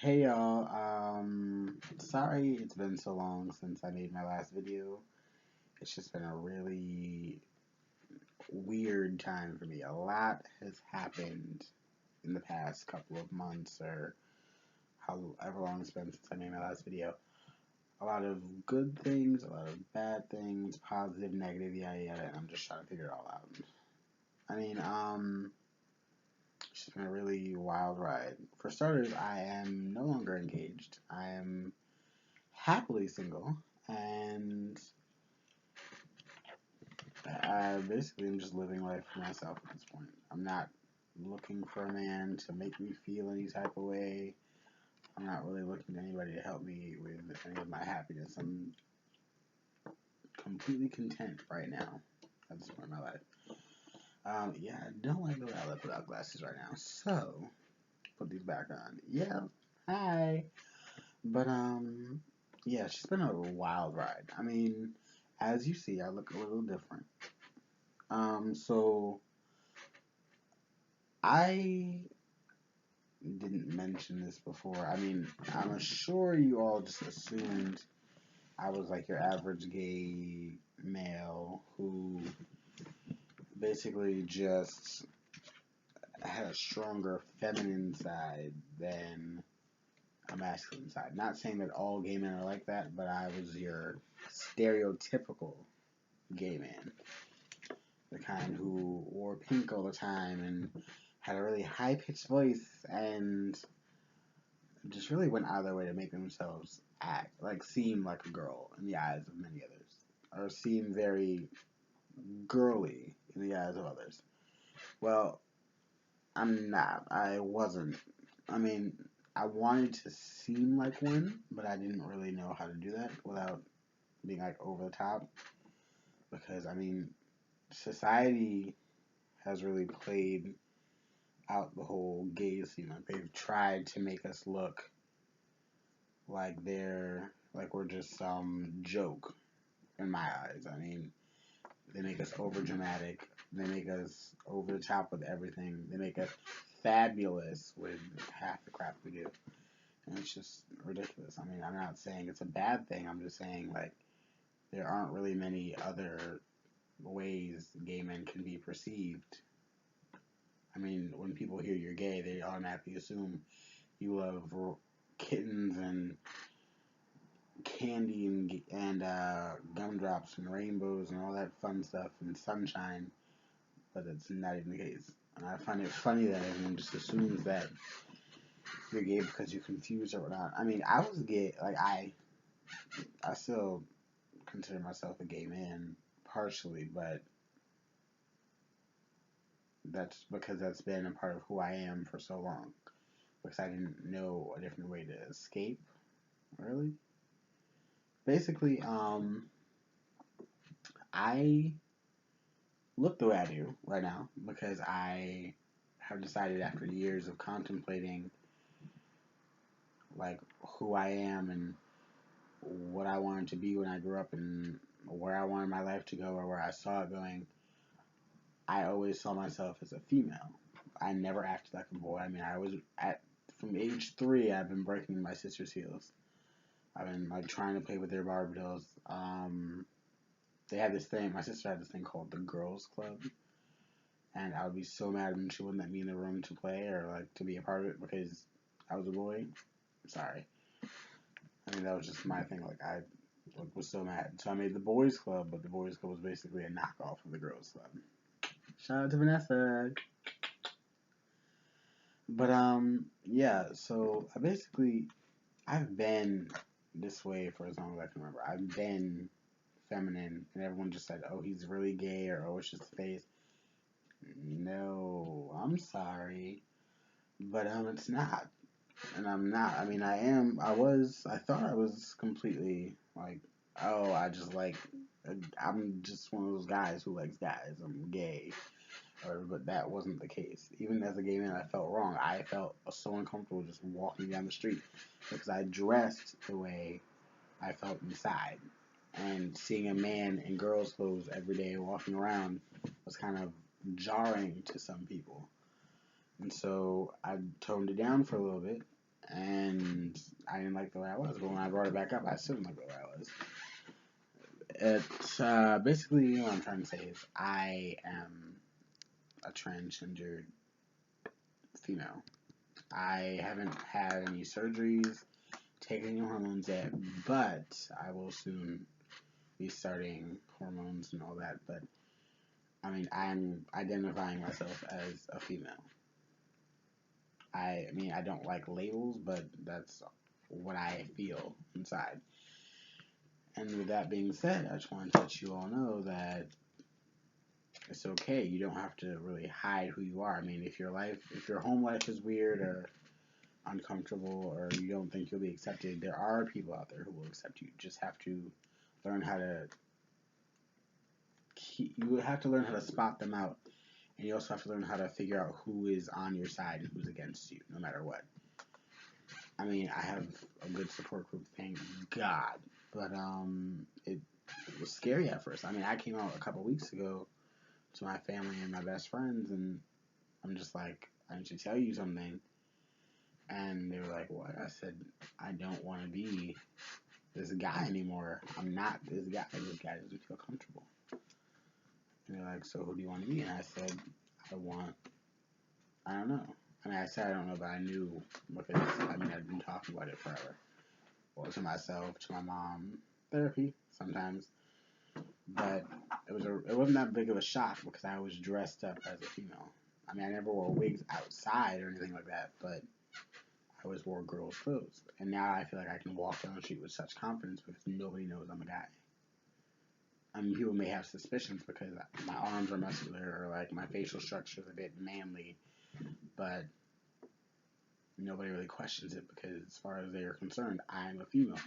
Hey y'all, sorry it's been so long since I made my last video. It's just been a really weird time for me. A lot has happened in the past couple of months or however long it's been since I made my last video. A lot of good things, a lot of bad things, positive, negative, yada yada, and I'm just trying to figure it all out. I mean, it's just been a really wild ride. For starters, I am no longer engaged. I am happily single, and I basically am just living life for myself at this point. I'm not looking for a man to make me feel any type of way. I'm not really looking to anybody to help me with any of my happiness. I'm completely content right now at this point in my life. Yeah, I don't like the way I look without glasses right now. So, put these back on. Yeah, hi. But, yeah, it's just been a wild ride. I mean, as you see, I look a little different. So I didn't mention this before. I mean, I'm sure you all just assumed I was like your average gay male who basically just had a stronger feminine side than a masculine side. Not saying that all gay men are like that, but I was your stereotypical gay man. The kind who wore pink all the time and had a really high pitched voice and just really went out of their way to make themselves seem like a girl in the eyes of many others, or seem very girly in the eyes of others. Well, I'm not. I wasn't. I mean, I wanted to seem like one, but I didn't really know how to do that without being like over the top. Because I mean, society has really played out the whole gay scene. Like they've tried to make us look like we're just some joke in my eyes. I mean, they make us over dramatic. They make us over the top with everything. They make us fabulous with half the crap we do. And it's just ridiculous. I mean, I'm not saying it's a bad thing. I'm just saying, like, there aren't really many other ways gay men can be perceived. I mean, when people hear you're gay, they automatically assume you love kittens and candy and gumdrops and rainbows and all that fun stuff and sunshine, but it's not even the case. And I find it funny that everyone just assumes that you're gay because you're confused or whatnot. I mean, I was gay. I still consider myself a gay man partially, but that's because that's been a part of who I am for so long. Because I didn't know a different way to escape. Really, basically, I look the way I do right now because I have decided after years of contemplating like who I am and what I wanted to be when I grew up and where I wanted my life to go or where I saw it going. I always saw myself as a female. I never acted like a boy. I mean, I was at from age 3. I've been breaking my sister's heels. I've been like trying to play with their Barbie dolls. They had this thing. My sister had this thing called the Girls Club, and I would be so mad when she wouldn't let me in the room to play or like to be a part of it because I was a boy. Sorry. I mean that was just my thing. Like I was so mad. So I made the boys club, but the boys club was basically a knockoff of the girls club. Shout out to Vanessa. But yeah, so I've been this way for as long as I can remember. I've been feminine and everyone just said, "Oh, he's really gay," or "Oh, it's just a phase." No, I'm sorry. But it's not. And I'm not. I mean, I am. I thought I was completely like, oh, I'm just one of those guys who likes guys. I'm gay. But that wasn't the case. Even as a gay man, I felt wrong. I felt so uncomfortable just walking down the street because I dressed the way I felt inside. And seeing a man in girls' clothes every day walking around was kind of jarring to some people. And so I toned it down for a little bit and I didn't like the way I was. But when I brought it back up, I still didn't like the way I was. It's basically what I'm trying to say is I am a transgender female. I haven't had any surgeries, taken any hormones yet, but I will soon be starting hormones and all that. But I mean, I'm identifying myself as a female. I mean, I don't like labels, but that's what I feel inside. And with that being said, I just want to let you all know that it's okay. You don't have to really hide who you are. I mean, if your home life is weird or uncomfortable or you don't think you'll be accepted, there are people out there who will accept you. You just have to learn how to you have to learn how to spot them out, and you also have to learn how to figure out who is on your side and who's against you, no matter what. I mean, I have a good support group, thank God, but it was scary at first. I mean, I came out a couple weeks ago to my family and my best friends, and I'm just like, I need to tell you something. And they were like, what? I said, I don't want to be this guy anymore. I'm not this guy. This guy doesn't feel comfortable. And they're like, so who do you want to be? And I said, I don't know. I mean, I said I don't know, but I knew because, I mean, I'd been talking about it forever. Well, to myself, to my mom, therapy sometimes. But it wasn't that big of a shock because I was dressed up as a female. I mean, I never wore wigs outside or anything like that, but I always wore girls' clothes. And now I feel like I can walk down the street with such confidence because nobody knows I'm a guy. I mean, people may have suspicions because my arms are muscular or like my facial structure is a bit manly, but nobody really questions it because as far as they are concerned, I'm a female.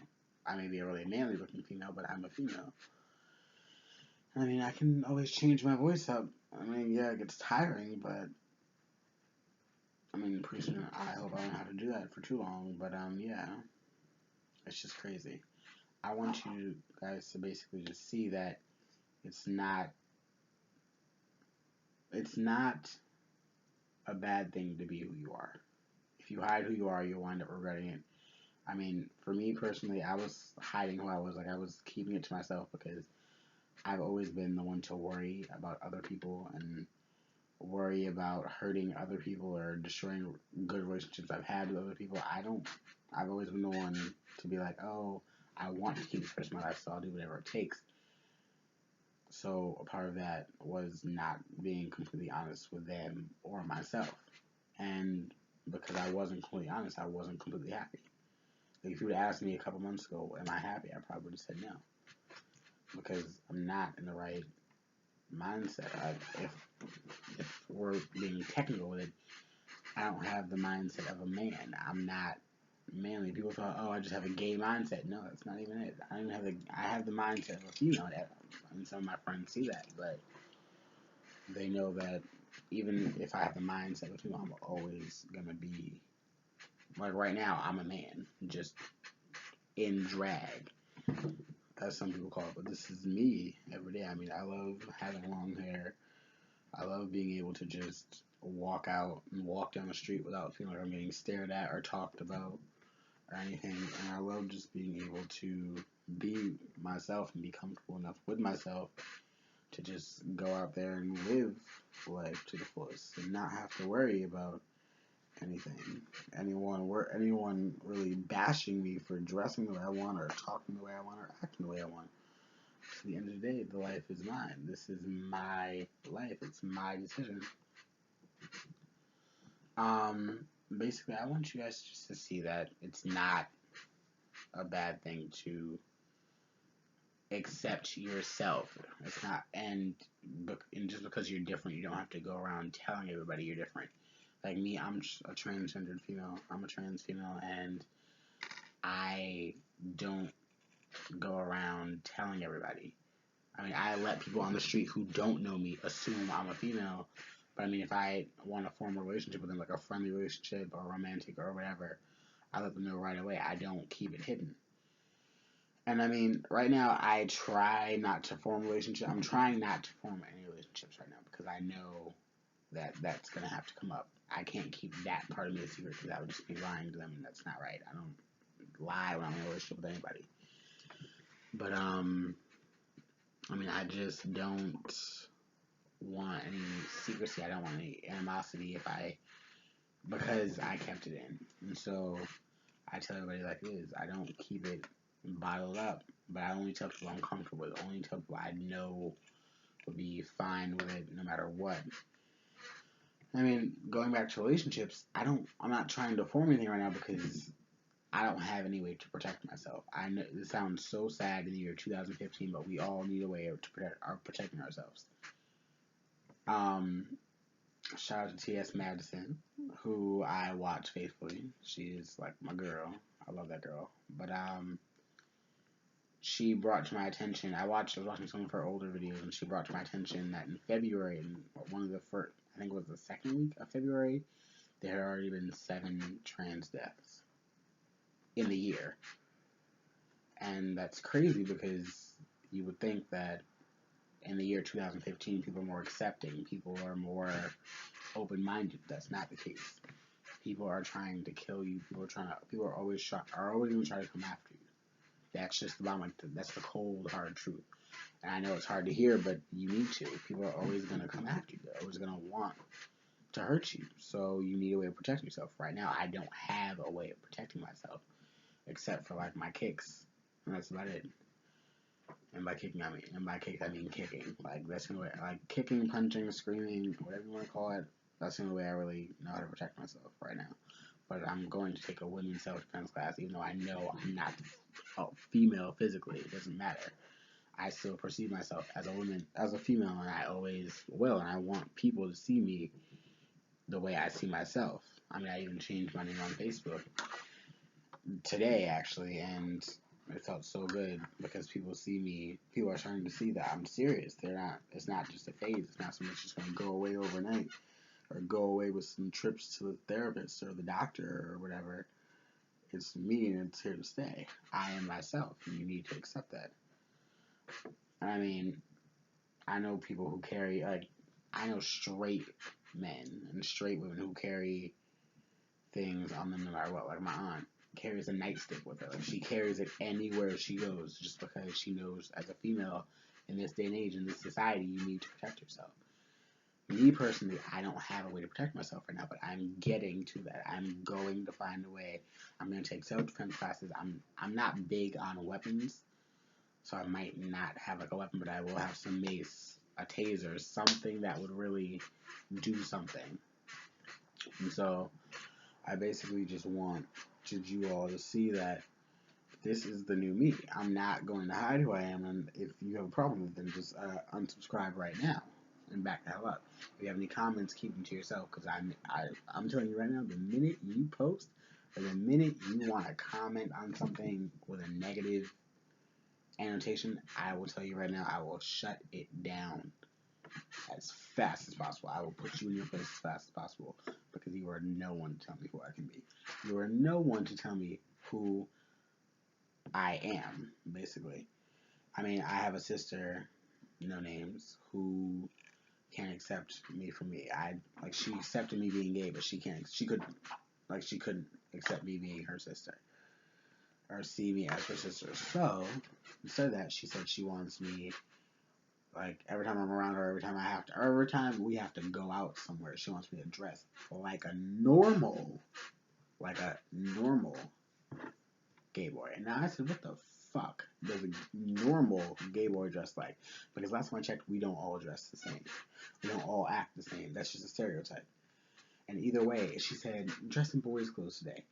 I may be a really manly looking female, but I'm a female. I mean, I can always change my voice up. I mean, yeah, it gets tiring, but I mean, pretty soon I hope I don't have to do that for too long. But yeah, it's just crazy. I want you guys to basically just see that it's not a bad thing to be who you are. If you hide who you are, you'll wind up regretting it. I mean, for me personally, I was hiding who I was. Like, I was keeping it to myself because I've always been the one to worry about other people and worry about hurting other people or destroying good relationships I've had with other people. I've always been the one to be like, oh, I want to keep this person in my life, so I'll do whatever it takes. So a part of that was not being completely honest with them or myself. And because I wasn't completely honest, I wasn't completely happy. Like if you would have asked me a couple months ago, am I happy? I probably would have said no. Because I'm not in the right mindset. If we're being technical with it, I don't have the mindset of a man. I'm not manly. People thought, oh, I just have a gay mindset. No, that's not even it. I have the mindset of a female. And some of my friends see that, but they know that even if I have the mindset of a female, I'm always gonna be like right now. I'm a man, just in drag, as some people call it. But this is me every day. I mean, I love having long hair. I love being able to just walk out and walk down the street without feeling like I'm getting stared at or talked about or anything. And I love just being able to be myself and be comfortable enough with myself to just go out there and live life to the fullest and not have to worry about anything. Anyone really bashing me for dressing the way I want or talking the way I want or acting the way I want. At the end of the day, the life is mine. This is my life. It's my decision. Basically, I want you guys just to see that it's not a bad thing to accept yourself. It's not, and just because you're different, you don't have to go around telling everybody you're different. Like me, I'm a transgendered female. I'm a trans female, and I don't go around telling everybody. I mean, I let people on the street who don't know me assume I'm a female. But I mean, if I want to form a relationship with them, like a friendly relationship or romantic or whatever, I let them know right away. I don't keep it hidden. And I mean, right now, I try not to form relationships. I'm trying not to form any relationships right now because I know that that's going to have to come up I can't keep that part of me a secret because I would just be lying to them, and that's not right. I don't lie when I'm in a relationship with anybody. But I mean, I just don't want any secrecy. I don't want any animosity because I kept it in. And so I tell everybody like it is. I don't keep it bottled up, but I only tell people I'm comfortable with. I only tell people I know will be fine with it no matter what. I mean, going back to relationships, I'm not trying to form anything right now because I don't have any way to protect myself. I know this sounds so sad in the year 2015, but we all need a way to protecting ourselves. Shout out to T.S. Madison, who I watch faithfully. She is like my girl. I love that girl. But she brought to my attention. I was watching some of her older videos, and she brought to my attention that in February, in one of the first, I think it was the second week of February, there had already been 7 trans deaths in the year. And that's crazy because you would think that in the year 2015, people are more accepting, people are more open-minded. That's not the case. People are trying to kill you. People are always going to try to come after you. That's just that's the cold, hard truth. And I know it's hard to hear, but you need to. People are always going to come after you. They're always going to want to hurt you. So you need a way of protecting yourself. Right now, I don't have a way of protecting myself except for like my kicks, and that's about it. And by kicks, I mean kicking. Like that's the only way. Like kicking, punching, screaming, whatever you want to call it. That's the only way I really know how to protect myself right now. But I'm going to take a women's self-defense class, even though I know I'm not a female physically. It doesn't matter. I still perceive myself as a woman, as a female, and I always will. And I want people to see me the way I see myself. I mean, I even changed my name on Facebook today, actually, and it felt so good because people are starting to see that I'm serious. It's not just a phase. It's not something that's just going to go away overnight or go away with some trips to the therapist or the doctor or whatever. It's me and it's here to stay. I am myself, and you need to accept that. I mean, I know people who carry, I know straight men and straight women who carry things on them no matter what. Like my aunt carries a nightstick with her. Like she carries it anywhere she goes just because she knows as a female in this day and age, in this society, you need to protect yourself. Me personally, I don't have a way to protect myself right now, but I'm getting to that. I'm going to find a way. I'm going to take self-defense classes. I'm not big on weapons, so I might not have like a weapon, but I will have some mace, a taser, something that would really do something. And so I basically just want you all to see that this is the new me. I'm not going to hide who I am, and if you have a problem with it, then just unsubscribe right now and back the hell up. If you have any comments, keep them to yourself, because I'm telling you right now, the minute you post or the minute you want to comment on something with a negative annotation, I will tell you right now, I will shut it down as fast as possible. I will put you in your place as fast as possible because you are no one to tell me who I can be. You are no one to tell me who I am, basically. I mean, I have a sister, no names, who can't accept me for me. She accepted me being gay, but she couldn't accept me being her sister or see me as her sister. So instead of that, she said she wants me, like, every time I'm around her, every time we have to go out somewhere, she wants me to dress like a normal gay boy. And now I said, what the fuck does a normal gay boy dress like? Because last time I checked, we don't all dress the same. We don't all act the same. That's just a stereotype. And either way, she said, dress in boys' clothes today.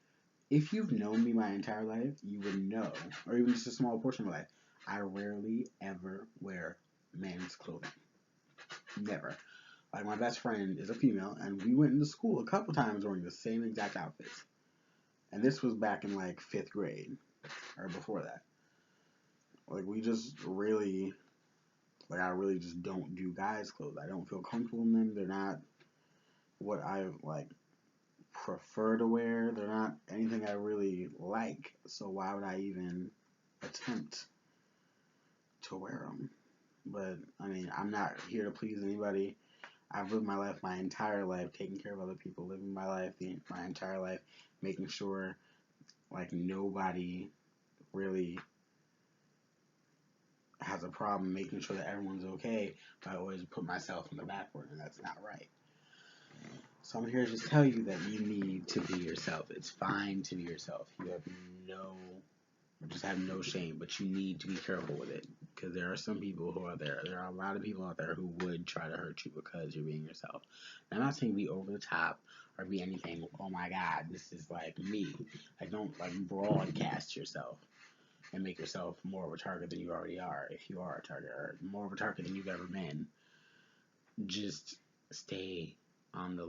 If you've known me my entire life, you would know, or even just a small portion of my life, I rarely ever wear men's clothing. Never. Like, my best friend is a female, and we went into school a couple times wearing the same exact outfits. And this was back in, like, 5th grade, or before that. Like, we just really, I really just don't do guys' clothes. I don't feel comfortable in them. They're not what I, prefer to wear. They're not anything I really like. So why would I even attempt to wear them? But, I mean, I'm not here to please anybody. I've lived my life, my entire life, taking care of other people, living my life, my entire life, making sure like nobody really has a problem, making sure that everyone's okay. But I always put myself in the backward, and that's not right. So I'm here to just tell you that you need to be yourself. It's fine to be yourself. You have just have no shame, but you need to be careful with it, because there are some people who are there. There are a lot of people out there who would try to hurt you because you're being yourself. And I'm not saying be over the top or be anything. Oh my God, this is like me. Like don't like broadcast yourself and make yourself more of a target than you already are. If you are a target, or more of a target than you've ever been, just stay on the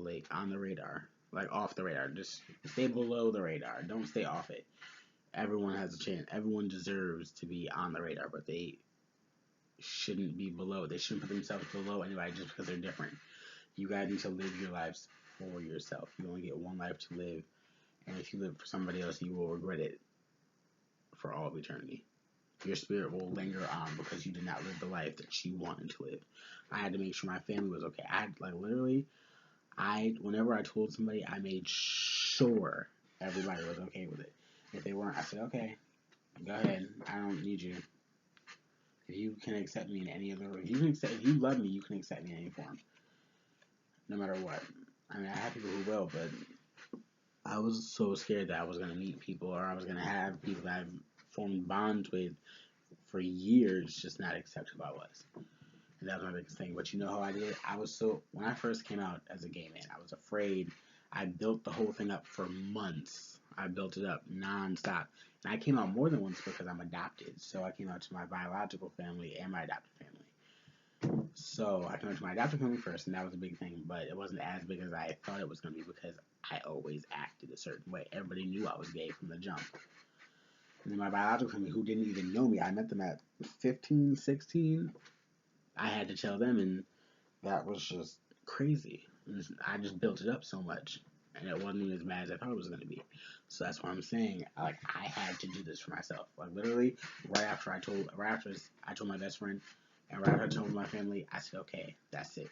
radar, like off the radar. Just stay below the radar. Don't stay off it. Everyone has a chance. Everyone deserves to be on the radar, but they shouldn't be below. They shouldn't put themselves below anybody just because they're different. You guys need to live your lives for yourself. You only get one life to live, and if you live for somebody else, you will regret it for all of eternity. Your spirit will linger on because you did not live the life that you wanted to live. I had to make sure my family was okay. I like literally, whenever I told somebody, I made sure everybody was okay with it. If they weren't, I said, okay, go ahead. I don't need you. If you can accept me in any other way, if you love me, you can accept me in any form, no matter what. I mean, I have people who will, but I was so scared that I was gonna meet people, or I was gonna have people that I've formed bonds with for years just not accept who I was. And that was my biggest thing. But you know how I did it? When I first came out as a gay man, I was afraid. I built the whole thing up for months. I built it up nonstop. And I came out more than once because I'm adopted. So I came out to my biological family and my adopted family. So I came out to my adopted family first, and that was a big thing. But it wasn't as big as I thought it was going to be because I always acted a certain way. Everybody knew I was gay from the jump. And then my biological family, who didn't even know me, I met them at 15, 16. I had to tell them, and that was just crazy. I just built it up so much, and it wasn't even as bad as I thought it was going to be. So that's what I'm saying. Like, I had to do this for myself. Like, literally, right after I told my best friend, and right after I told my family, I said, okay, that's it.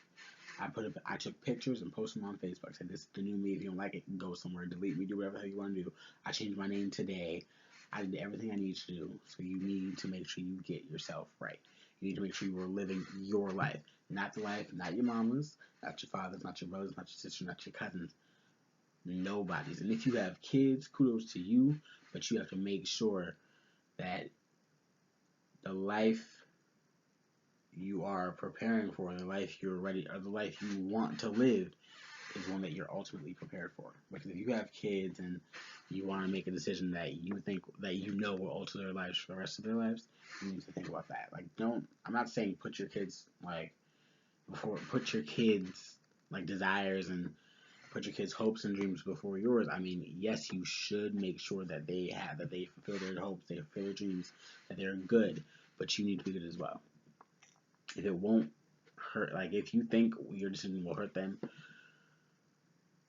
I took pictures and posted them on Facebook. I said, this is the new me. If you don't like it, go somewhere, delete me, do whatever the hell you want to do. I changed my name today. I did everything I need to do. So you need to make sure you get yourself right. You need to make sure you are living your life. Not the life, not your mama's, not your father's, not your brother's, not your sister, not your cousins. Nobody's. And if you have kids, kudos to you. But you have to make sure that the life you are preparing for, the life you're ready, or the life you want to live, is one that you're ultimately prepared for. Because if you have kids and you want to make a decision that you think that you know will alter their lives for the rest of their lives, you need to think about that. Like, I'm not saying put your kids like desires and put your kids' hopes and dreams before yours. I mean, yes, you should make sure that they fulfill their hopes, they fulfill their dreams, that they're good, but you need to be good as well. If it won't hurt, like if you think your decision will hurt them,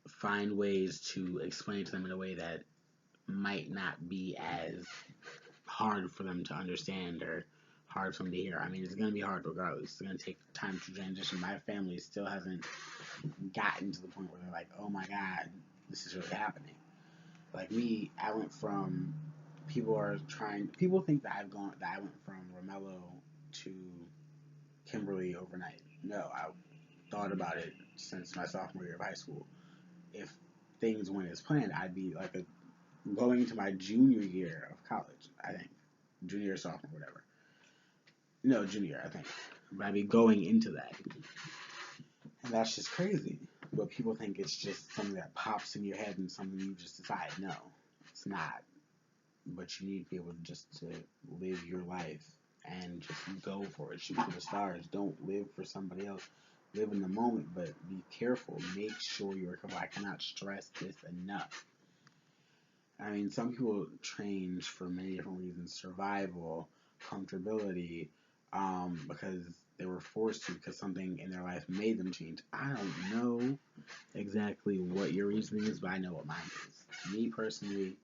find ways to explain to them in a way that might not be as hard for them to understand or hard for them to hear. I mean, it's going to be hard regardless. It's going to take time to transition. My family still hasn't gotten to the point where they're like, oh my God, this is really happening. Like me, I went from, people think that I went from Romello to Kimberly overnight. No, I thought about it since my sophomore year of high school. If things went as planned, I'd be like going into my junior year of college, I think. Junior, sophomore, whatever. No, junior, I think. But I'd be going into that. And that's just crazy. But people think it's just something that pops in your head and something you just decide. No, it's not. But you need to be able to live your life and just go for it. Shoot for the stars. Don't live for somebody else. Live in the moment, but be careful. Make sure you're careful. I cannot stress this enough. I mean, some people change for many different reasons. Survival, comfortability, because they were forced to, because something in their life made them change. I don't know exactly what your reasoning is, but I know what mine is. Me personally,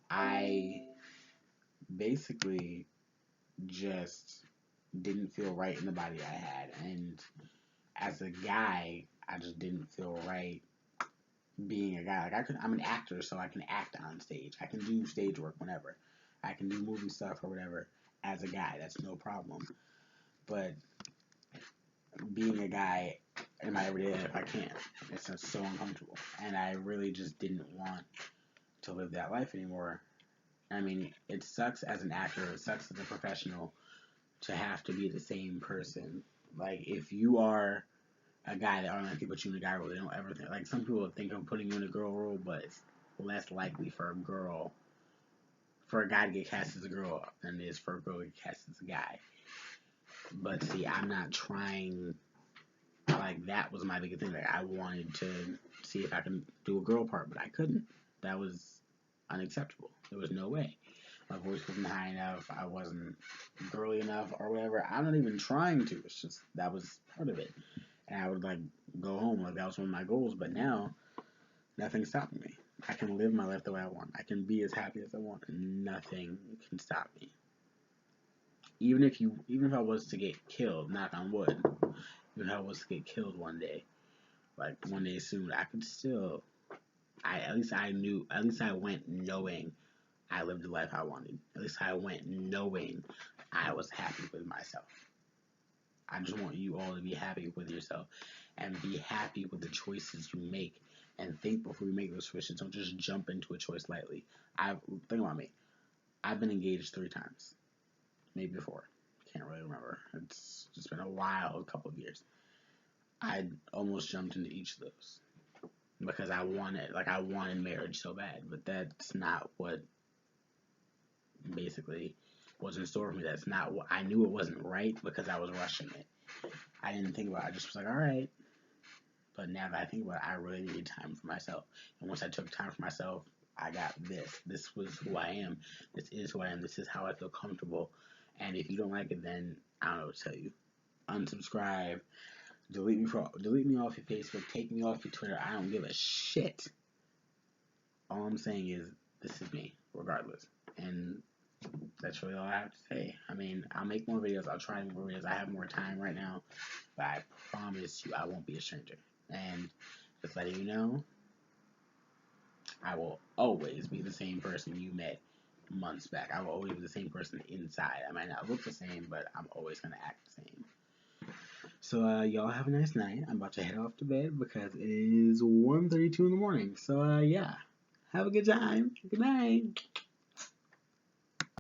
I basically just didn't feel right in the body I had, and as a guy, I just didn't feel right being a guy. Like I'm an actor, so I can act on stage. I can do stage work whenever. I can do movie stuff or whatever as a guy. That's no problem. But being a guy in my everyday life, I can't. It's just so uncomfortable, and I really just didn't want to live that life anymore. I mean, it sucks as an actor. It sucks as a professional to have to be the same person. Like if you are a guy that automatically puts you in a guy role, they don't ever think, like some people think of putting you in a girl role, but it's less likely for a guy to get cast as a girl than it is for a girl to get cast as a guy. But see, I'm not trying. Like that was my biggest thing. Like I wanted to see if I can do a girl part, but I couldn't. That was unacceptable. There was no way. My voice wasn't high enough. I wasn't girly enough, or whatever. I'm not even trying to. It's just that was part of it. And I would like go home. Like that was one of my goals. But now nothing's stopping me. I can live my life the way I want. I can be as happy as I want, and nothing can stop me. Even if I was to get killed, knock on wood, even if I was to get killed one day, like one day soon, I could still. At least I knew. At least I went knowing I lived the life I wanted. At least I went knowing I was happy with myself. I just want you all to be happy with yourself and be happy with the choices you make, and think before you make those choices. Don't just jump into a choice lightly. Think about me. I've been engaged 3 times, maybe 4. Can't really remember. It's just been a while, a couple of years. I almost jumped into each of those because I wanted marriage so bad, but that's not what basically was in store for me. That's not what I knew. It wasn't right because I was rushing it. I didn't think about it. I just was like, all right. But now that I think about it, I really needed time for myself. And once I took time for myself, I got this. This was who I am. This is who I am. This is how I feel comfortable. And if you don't like it, then I don't know what to tell you. Unsubscribe. Delete me off your Facebook. Take me off your Twitter. I don't give a shit. All I'm saying is this is me, regardless. And that's really all I have to say. I mean, I'll make more videos. I'll try more videos. I have more time right now. But I promise you I won't be a stranger. And just letting you know, I will always be the same person you met months back. I will always be the same person inside. I might not look the same, but I'm always going to act the same. So, y'all have a nice night. I'm about to head off to bed because it is 1:32 in the morning. So, yeah. Have a good time. Good night.